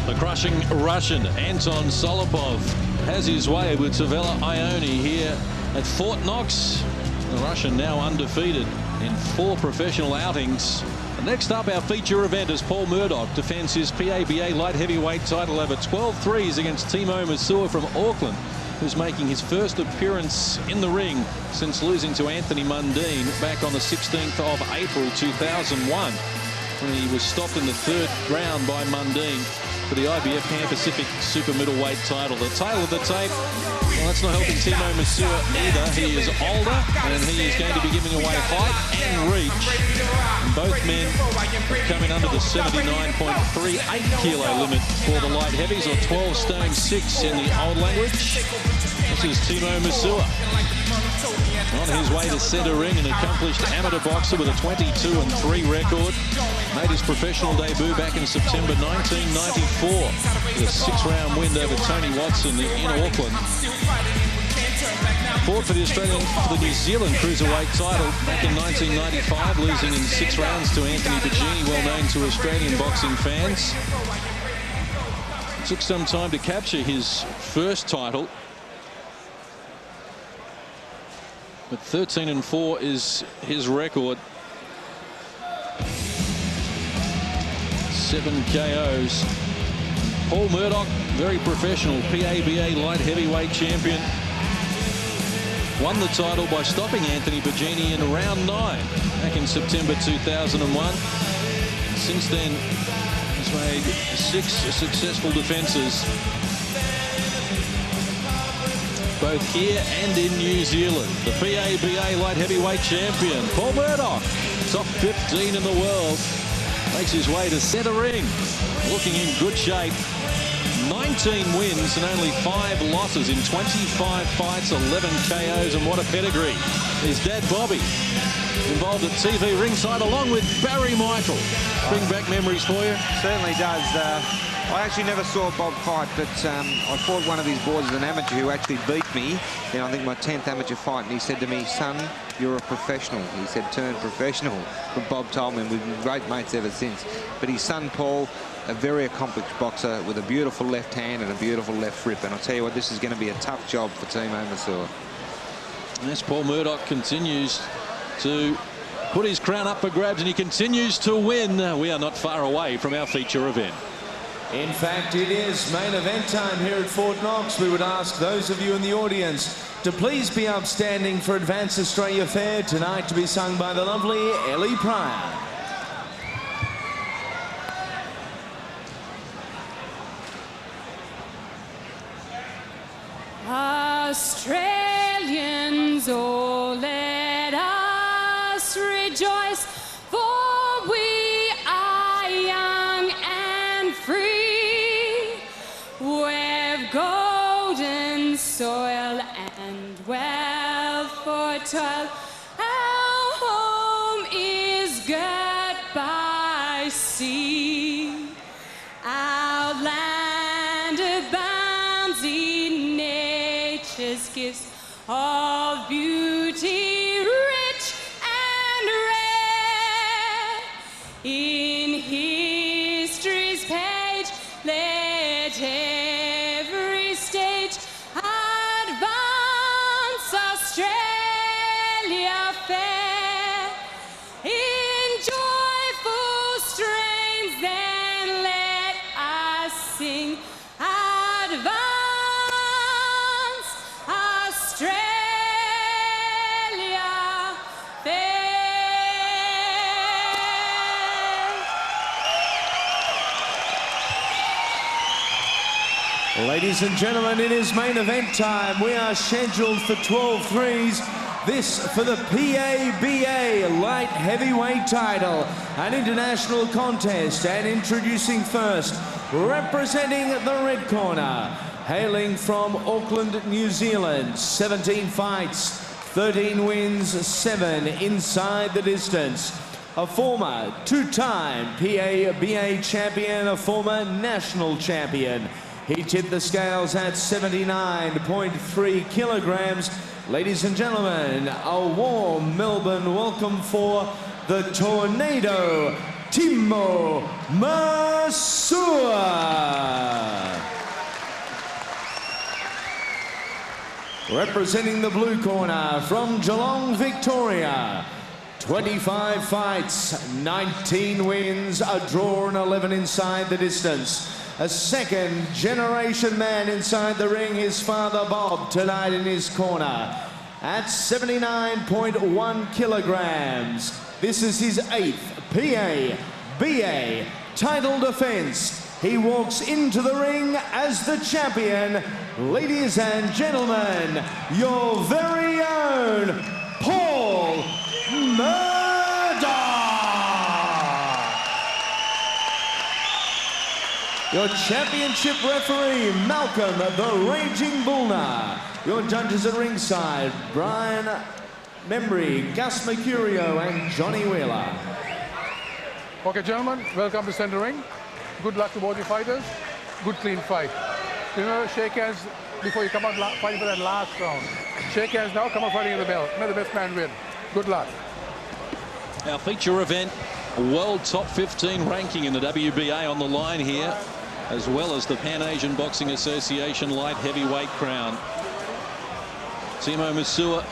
The crushing Russian, Anton Solopov, has his way with Savella Ioni here at Fort Knox. The Russian now undefeated in 4 professional outings. Next up, our feature event as Paul Murdoch defends his PABA light heavyweight title over 12 threes against Timo Masua from Auckland, who's making his first appearance in the ring since losing to Anthony Mundine back on the 16th of April 2001. When he was stopped in the 3rd round by Mundine for the IBF Pan Pacific Super Middleweight title. The tail of the tape, well, that's not helping Timo Masua either. He is older and he is going to be giving away height and reach. And both men coming under the 79.38 kilo limit for the light heavies, or 12 stone 6 in the old language. This is Timo Masua, on his way to centre ring, an accomplished amateur boxer with a 22-3 record. Made his professional debut back in September 1994 with a 6-round win over Tony Watson in Auckland. Fought for the New Zealand cruiserweight title back in 1995, losing in 6 rounds to Anthony Bajini, well known to Australian boxing fans. It took some time to capture his first title, but 13-4 is his record. 7 KOs. Paul Murdoch, very professional PABA light heavyweight champion. Won the title by stopping Anthony Bajini in round 9 back in September 2001. Since then, he's made 6 successful defenses, both here and in New Zealand. The PABA light heavyweight champion, Paul Murdoch, top 15 in the world, makes his way to centre ring, looking in good shape. 19 wins and only 5 losses in 25 fights, 11 KOs, and what a pedigree. His dad, Bobby, involved at TV ringside along with Barry Michael. Bring back memories for you? Certainly does. I actually never saw Bob fight, but I fought one of his boys as an amateur who actually beat me in, I think, my 10th amateur fight, and he said to me, "Son, you're a professional." He said, "Turn professional." But Bob told me, and we've been great mates ever since. But his son, Paul, a very accomplished boxer with a beautiful left hand and a beautiful left rip. And I'll tell you what, this is going to be a tough job for Timo Masua. Yes, Paul Murdoch continues to put his crown up for grabs, and he continues to win. We are not far away from our feature event. In fact, it is main event time here at Fort Knox. We would ask those of you in the audience to please be upstanding for Advance Australia Fair tonight, to be sung by the lovely Ellie Pryor. Australians, oh, let us rejoice, for we are young and free. We've golden soil and wealth for toil. Our home is girt by sea. Our land abounds in nature's gifts of beauty, rich and rare. In history's page, let every stage advance Australia fair. In joyful strains, then let us sing, advance Australia fair. Ladies and gentlemen, it is main event time. We are scheduled for 12 threes. This for the PABA light heavyweight title, an international contest. And introducing first, representing the red corner, hailing from Auckland, New Zealand, 17 fights, 13 wins, 7 inside the distance. A former 2-time PABA champion, a former national champion. He tipped the scales at 79.3 kilograms. Ladies and gentlemen, a warm Melbourne welcome for the Tornado, Timo Masua. representing the blue corner from Geelong, Victoria. 25 fights, 19 wins, a draw and 11 inside the distance. A second-generation man inside the ring, his father Bob, tonight in his corner. At 79.1 kilograms. This is his 8th PABA title defense. He walks into the ring as the champion. Ladies and gentlemen, your very own Paul Murdoch. Your championship referee, Malcolm the Raging Bullner. Your judges at ringside, Brian Membry, Gus Mercurio and Johnny Wheeler. Okay, gentlemen, welcome to center ring. Good luck to both your fighters. Good, clean fight. Remember, shake hands before you come out fighting for that last round. Shake hands now, come out fighting in the bell. May the best man win. Good luck. Our feature event, a world top 15 ranking in the WBA on the line here, as well as the Pan Asian Boxing Association light heavyweight crown. Timo Masua,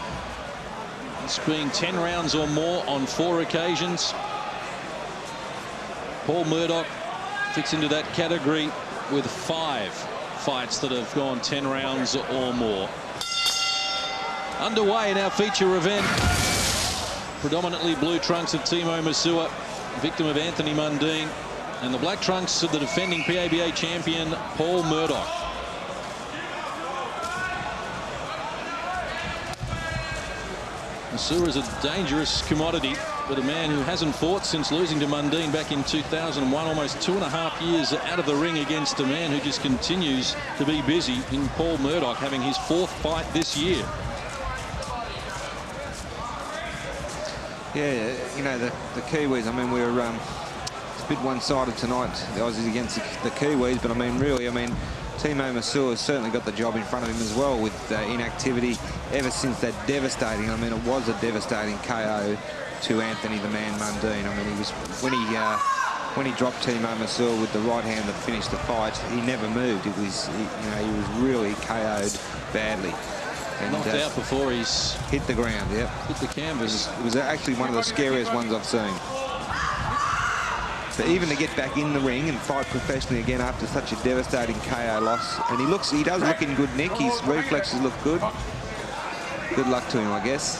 it's been 10 rounds or more on 4 occasions. Paul Murdoch fits into that category with 5 fights that have gone 10 rounds or more. Underway in our feature event, predominantly blue trunks of Timo Masua, victim of Anthony Mundine, and the black trunks of the defending PABA champion Paul Murdoch. Masua is a dangerous commodity, but a man who hasn't fought since losing to Mundine back in 2001, almost 2.5 years out of the ring against a man who just continues to be busy in Paul Murdoch, having his 4th fight this year. Yeah, you know, the Kiwis, I mean, we're it's a bit one-sided tonight, the Aussies against the Kiwis, but I mean, really, I mean, Timo Masua has certainly got the job in front of him as well with inactivity ever since that devastating, I mean, it was a devastating KO to Anthony the Man Mundine. I mean, he was when he dropped Timo Masua with the right hand that finished the fight, he never moved. It was, you know, he was really KO'd badly. And, knocked out before he's hit the ground. Yep, hit the canvas. It was actually one of the scariest ones I've seen. But even to get back in the ring and fight professionally again after such a devastating KO loss, and he does look in good nick. His reflexes look good. Good luck to him, I guess.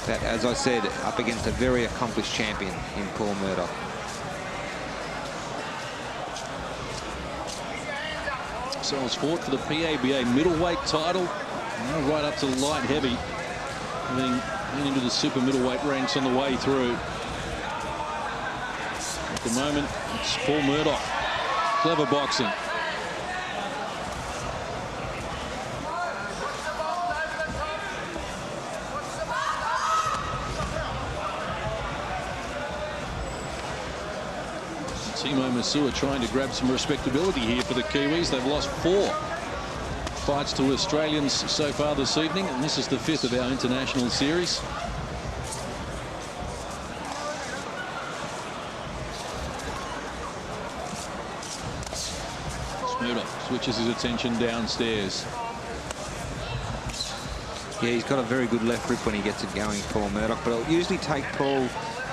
But as I said, up against a very accomplished champion in Paul Murdoch. So it's fought for the PABA middleweight title, now right up to the light heavy, having been into the super middleweight ranks on the way through. At the moment, it's Paul Murdoch. Clever boxing. Timo Masua trying to grab some respectability here for the Kiwis. They've lost 4 fights to Australians so far this evening, and this is the 5th of our international series. Murdoch switches his attention downstairs. Yeah, he's got a very good left rip when he gets it going, Paul Murdoch, but it'll usually take Paul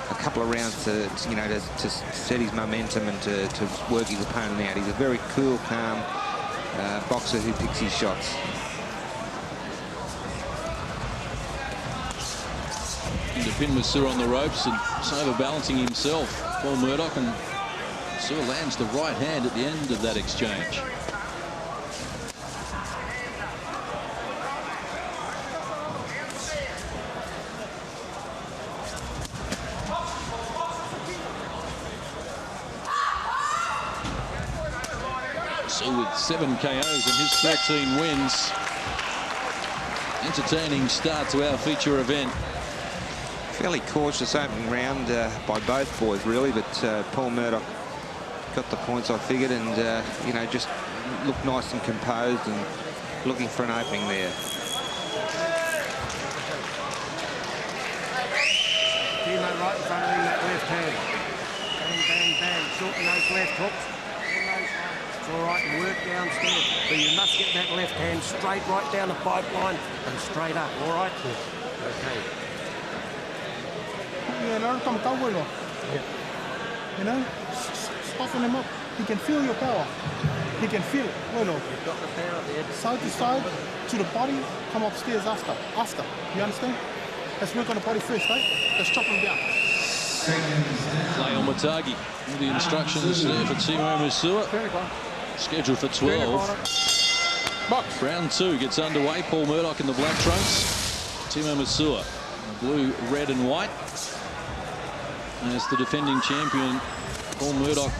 a couple of rounds to you know, to set his momentum and to work his opponent out. He's a very cool, calm boxer who picks his shots. And to pin Masua on the ropes and just overbalancing himself, Paul Murdoch, and Masua lands the right hand at the end of that exchange. With 7 KOs and his 13 wins. Entertaining start to our feature event. Fairly cautious opening round by both boys, really, but Paul Murdoch got the points, I figured, and you know, just looked nice and composed and looking for an opening there. Timo right in front of him, that left hand. Bang, bang, bang. Shorten those left hooks. all right, and work downstairs. But you must get that left hand straight right down the pipeline and straight up, all right? Okay. Yeah, let him come well. Yeah. You know, soften him up. He can feel your power. He can feel it. Well, You've got the power there. side to side, to the body, come upstairs after. You understand? Let's work on the body first, right? Let's chop him down. Play on Matagi. With the instructions there for Timo Masua. Scheduled for 12. Box. Round 2 gets underway. Paul Murdoch in the black trunks. Timo Masua, blue, red and white. As the defending champion, Paul Murdoch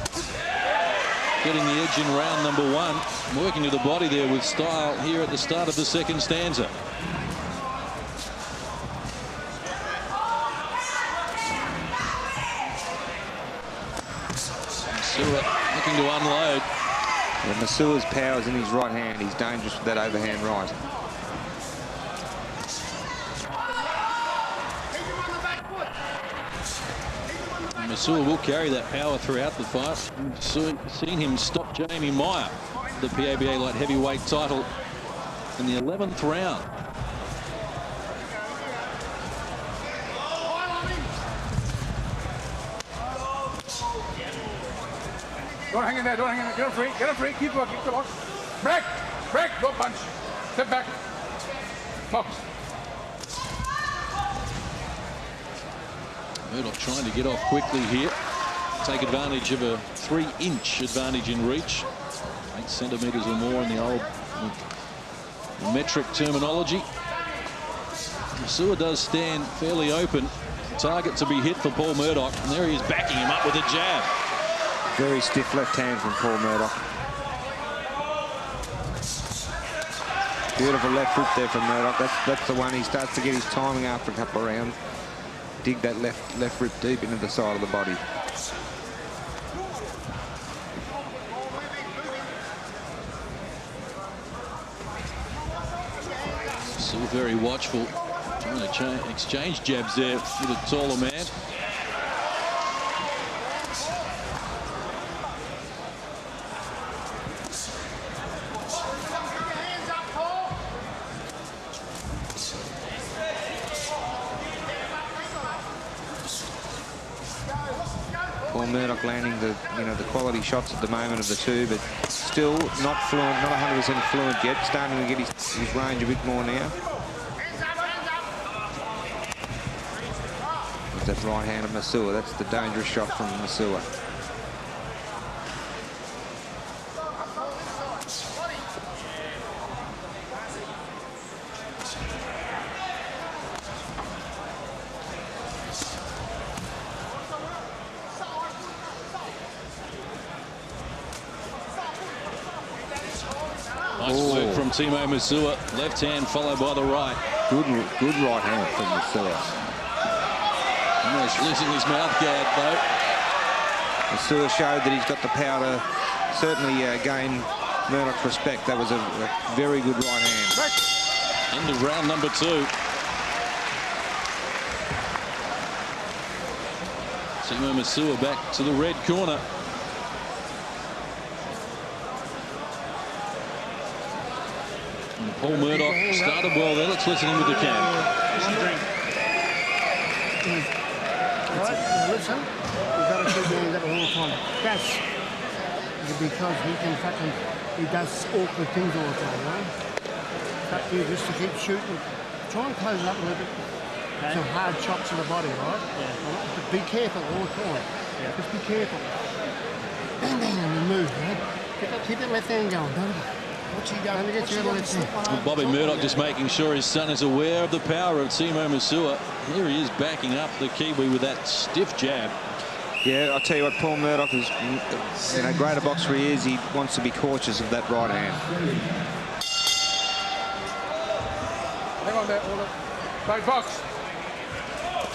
getting the edge in round number 1. Working to the body there with style here at the start of the second stanza. Masua looking to unload. Yeah, Masua's power is in his right hand. He's dangerous with that overhand right. Masua will carry that power throughout the fight. We've seen him stop Jamie Meyer, the PABA light heavyweight title, in the 11th round. Don't hang in there, don't hang in there. Get him free, keep working, come on. Break, don't punch. Step back. Box. Murdoch trying to get off quickly here. Take advantage of a 3-inch advantage in reach. 8 centimetres or more in the old metric terminology. Masua does stand fairly open. Target to be hit for Paul Murdoch. And there he is backing him up with a jab. Very stiff left hand from Paul Murdoch. Beautiful left hook there from Murdoch. That's the one. He starts to get his timing after a couple of rounds. Dig that left rib deep into the side of the body. Still very watchful. Trying to exchange jabs there with a taller man. Paul Murdoch landing the quality shots at the moment of the two, but still not fluent, not 100% fluent yet. Starting to get his range a bit more now. There's that right hand of Masua. That's the dangerous shot from Masua. Nice work from Timo Masua. Left hand followed by the right. Good right hand from Masua. Almost losing his mouth guard though. Masua showed that he's got the power to certainly gain Murdoch's respect. That was a very good right hand. End of round number 2. Timo Masua back to the red corner. And Paul Murdoch started well there. Let's listen in with the cam. Listen, you've got to keep doing that all the time. That's because he does awkward things all the time, right? But you just to keep shooting. Try and close it up a little bit. Okay. Some hard chops to the body, right? Yeah. But be careful all the time. Yeah. Just be careful. Bang, bang, and move, right? Keep that left hand going, don't you? Well, Bobby Murdoch just making sure his son is aware of the power of Timo Masua. Here he is backing up the Kiwi with that stiff jab. Yeah, I'll tell you what, Paul Murdoch is, great a boxer he is, he wants to be cautious of that right hand. Hang on there, hold on. Right, box.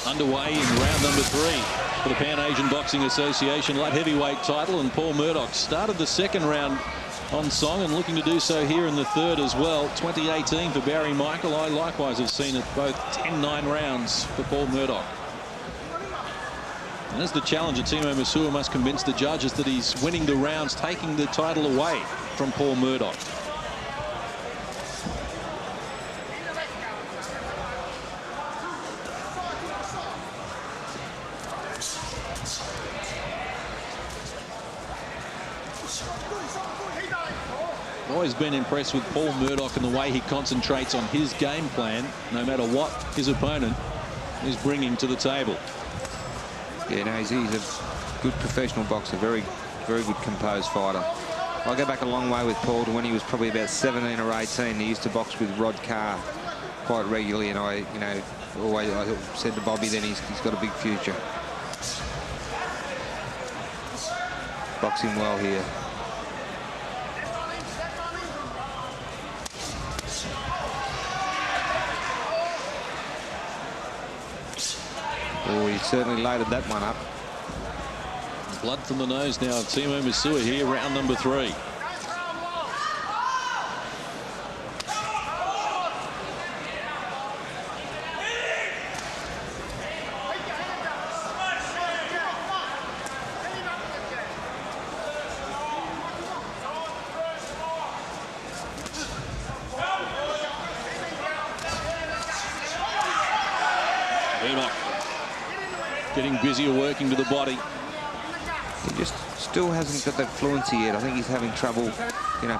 Underway in round number 3 for the Pan Asian Boxing Association light heavyweight title, and Paul Murdoch started the second round on song and looking to do so here in the third as well. 2018 for Barry Michael. I likewise have seen it both 10-9 rounds for Paul Murdoch. And as the challenger, Timo Masua must convince the judges that he's winning the rounds, taking the title away from Paul Murdoch. Always been impressed with Paul Murdoch and the way he concentrates on his game plan, no matter what his opponent is bringing to the table. Yeah, no, he's a good professional boxer, very good composed fighter. I go back a long way with Paul to when he was probably about 17 or 18. He used to box with Rod Carr quite regularly, and I said to Bobby then he's got a big future. Boxing well here. Oh, he certainly loaded that one up. Blood from the nose now of Timo Masua here, round number 3. Murdoch getting busier, working to the body. He just still hasn't got that fluency yet. I think he's having trouble,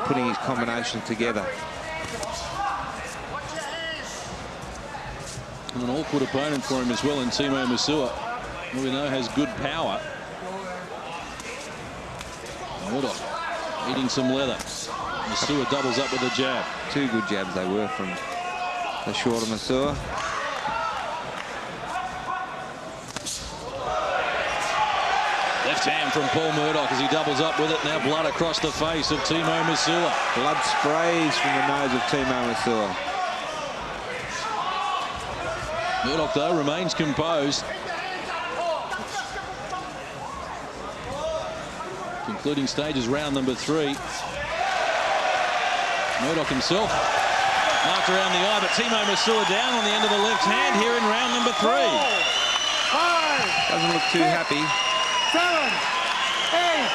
putting his combinations together. And an awkward opponent for him as well in Timo Masua, who we know has good power. Murdoch eating some leather. Masua doubles up with a jab. 2 good jabs they were from the shorter Masua. Left hand from Paul Murdoch as he doubles up with it. Now blood across the face of Timo Masua. Blood sprays from the nose of Timo Masua. Murdoch, though, remains composed. Concluding stages, round number 3. Murdoch himself marked around the eye, but Timo Masua down on the end of the left hand here in round number 3. 5, Doesn't look too happy. 7, 8,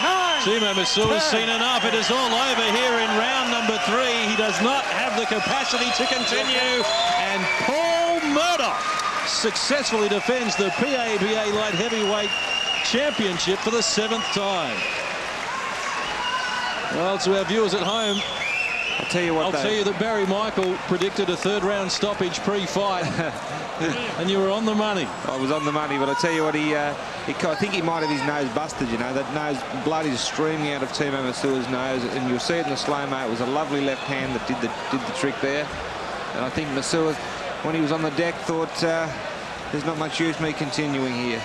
9. Timo Masua's seen enough. It is all over here in round number 3. He does not have the capacity to continue. And Paul Murdoch successfully defends the PABA Light Heavyweight Championship for the 7th time. Well, to our viewers at home, I'll tell you that Barry Michael predicted a 3rd round stoppage pre-fight, and you were on the money. I was on the money, but I tell you what, I think he might have his nose busted. That nose, blood is streaming out of Timo Masua's nose, and you'll see it in the slow-mo. It was a lovely left hand that did the trick there, and I think Masua, when he was on the deck, thought there's not much use me continuing here.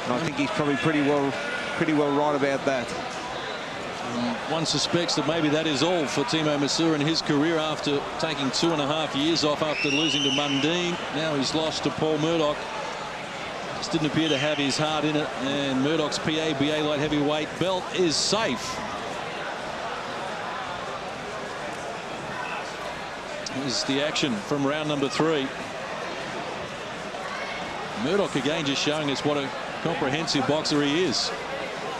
And I think he's probably pretty well right about that. One suspects that maybe that is all for Timo Masua in his career after taking 2.5 years off after losing to Mundine. Now he's lost to Paul Murdoch. Just didn't appear to have his heart in it, and Murdoch's PABA light heavyweight belt is safe. Here's the action from round number 3. Murdoch again just showing us what a comprehensive boxer he is.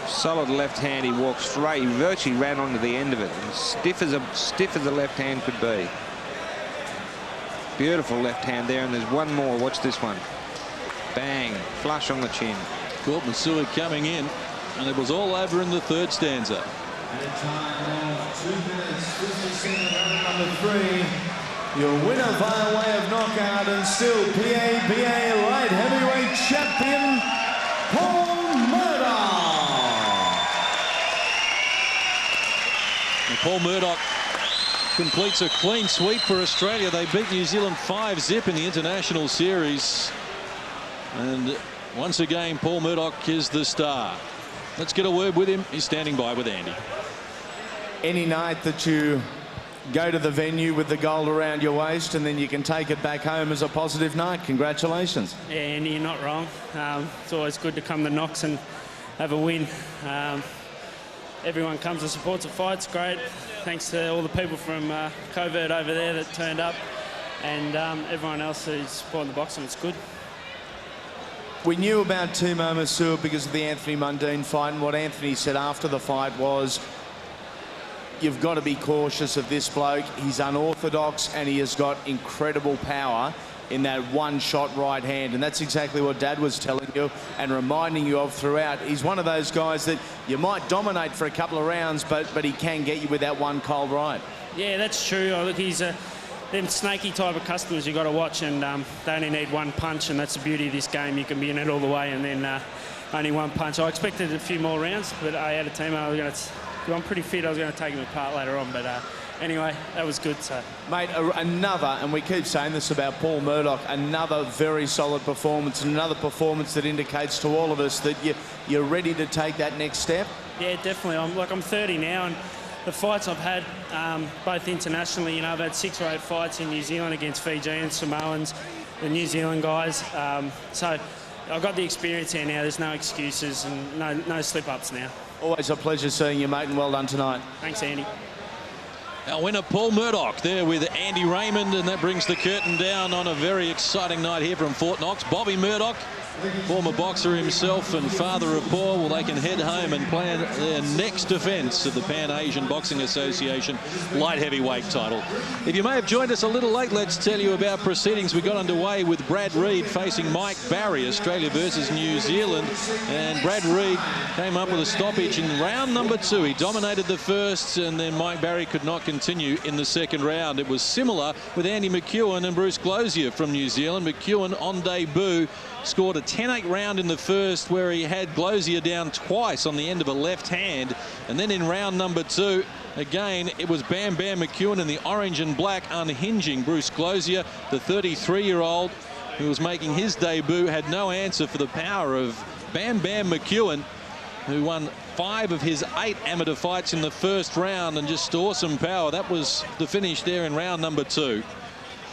Solid left hand. He walked straight. He virtually ran onto the end of it. And stiff as a left hand could be. Beautiful left hand there, and there's one more. Watch this one. Bang, flush on the chin. Caught Masua coming in, and it was all over in the 3rd stanza. At a time of 2 minutes, 50 round number 3. Your winner via way of knockout and still PABA light heavyweight champion, Paul Murdoch. And Paul Murdoch completes a clean sweep for Australia. They beat New Zealand 5-0 in the international series. And once again, Paul Murdoch is the star. Let's get a word with him. He's standing by with Andy. Any night that you go to the venue with the gold around your waist and then you can take it back home as a positive night, congratulations. Yeah, Andy, you're not wrong. It's always good to come to Knox and have a win. Everyone comes and supports the fight. It's great. Thanks to all the people from Covert over there that turned up, and everyone else who's supporting the boxing. It's good. We knew about Timo Masua because of the Anthony Mundine fight, and what Anthony said after the fight was, you've got to be cautious of this bloke. He's unorthodox and he has got incredible power in that one-shot right hand, and that's exactly what Dad was telling you and reminding you of throughout. He's one of those guys that you might dominate for a couple of rounds, but he can get you with that one cold right. Yeah, that's true. Look, he's them snaky type of customers you got to watch, and they only need one punch, and that's the beauty of this game. You can be in it all the way, and then only one punch. I expected a few more rounds, but I had a team. I'm pretty fit. I was going to take him apart later on, but anyway, that was good. So, mate, another, and we keep saying this about Paul Murdoch, another very solid performance, and another performance that indicates to all of us that you're ready to take that next step. Yeah, definitely. I'm 30 now, and the fights I've had, both internationally, you know, I've had 6 or 8 fights in New Zealand against Fijians, Samoans, the New Zealand guys. So I've got the experience here now. There's no excuses and no slip-ups now. Always a pleasure seeing you, mate, and well done tonight. Thanks, Andy. Our winner, Paul Murdoch, there with Andy Raymond, and that brings the curtain down on a very exciting night here from Fort Knox. Bobby Murdoch, former boxer himself and father of Paul, well, they can head home and plan their next defence of the Pan Asian Boxing Association light heavyweight title. If you may have joined us a little late, let's tell you about proceedings. We got underway with Brad Reed facing Mike Barry, Australia versus New Zealand, and Brad Reed came up with a stoppage in round number 2. He dominated the first, and then Mike Barry could not continue in the second round. It was similar with Andy McEwen and Bruce Glozier from New Zealand. McEwen on debut scored a 10-8 round in the first, where he had Glozier down twice on the end of a left hand, and then in round number 2 again it was Bam Bam McEwen in the orange and black unhinging Bruce Glozier. The 33-year-old who was making his debut had no answer for the power of Bam Bam McEwen, who won 5 of his 8 amateur fights in the first round, and just awesome power. That was the finish there in round number 2.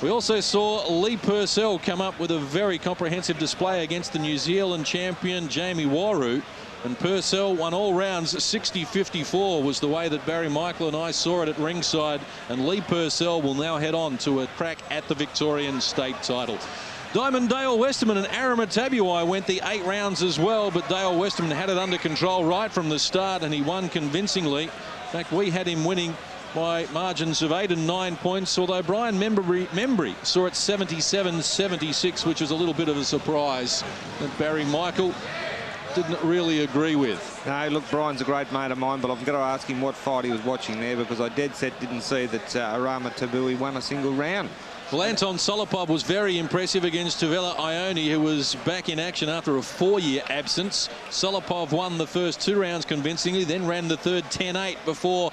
We also saw Lee Purcell come up with a very comprehensive display against the New Zealand champion Jamie Waru, and Purcell won all rounds. 60-54 was the way that Barry Michael and I saw it at ringside, and Lee Purcell will now head on to a crack at the Victorian state title. Diamond Dale Westerman and Aramatabuai went the 8 rounds as well, but Dale Westerman had it under control right from the start, and he won convincingly. In fact, we had him winning by margins of 8 and 9 points, although Brian Membry saw it 77-76, which was a little bit of a surprise that Barry Michael didn't really agree with. No, look, Brian's a great mate of mine, but I've got to ask him what fight he was watching there, because I dead set didn't see that Aramatabuai won a single round. Well, Anton Solopov was very impressive against Tuvela Ione, who was back in action after a 4-year absence. Solopov won the first 2 rounds convincingly, then ran the third 10-8 before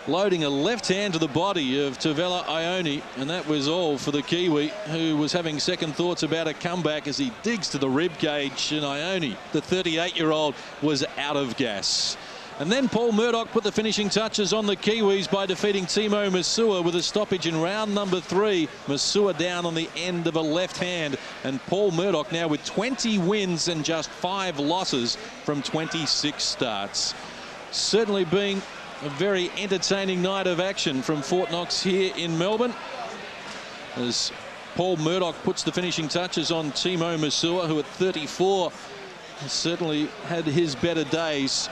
loading a left hand to the body of Tuvela Ione, and that was all for the Kiwi, who was having second thoughts about a comeback as he digs to the rib cage, and Ione, the 38-year-old, was out of gas. And then Paul Murdoch put the finishing touches on the Kiwis by defeating Timo Masua with a stoppage in round number 3. Masua down on the end of a left hand, and Paul Murdoch now with 20 wins and just 5 losses from 26 starts. Certainly being a very entertaining night of action from Fort Knox here in Melbourne, as Paul Murdoch puts the finishing touches on Timo Masua, who at 34 has certainly had his better days.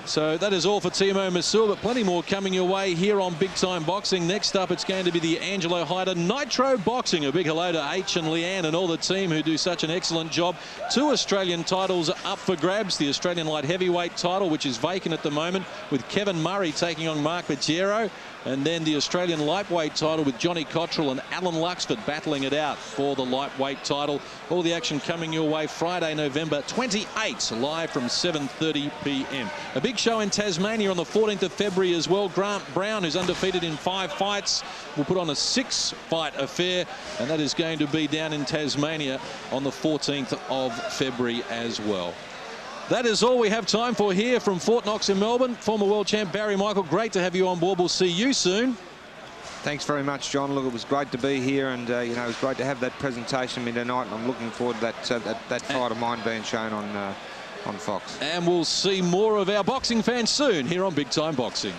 So that is all for Timo Masua, but plenty more coming your way here on Big Time Boxing. Next up, it's going to be the Angelo Hyder Nitro Boxing. A big hello to H and Leanne and all the team who do such an excellent job. 2 Australian titles up for grabs. The Australian light heavyweight title, which is vacant at the moment, with Kevin Murray taking on Mark Pacero. And then the Australian lightweight title with Johnny Cottrell and Alan Luxford battling it out for the lightweight title. All the action coming your way Friday, November 28, live from 7:30 p.m. A big show in Tasmania on the 14th of February as well. Grant Brown, who's undefeated in 5 fights, will put on a 6-fight affair, and that is going to be down in Tasmania on the 14th of February as well. That is all we have time for here from Fort Knox in Melbourne. Former world champ Barry Michael, great to have you on board. We'll see you soon. Thanks very much, John. Look, it was great to be here, and you know, it was great to have that presentation midday night, and I'm looking forward to that fight of mine being shown on Fox. And we'll see more of our boxing fans soon here on Big Time Boxing.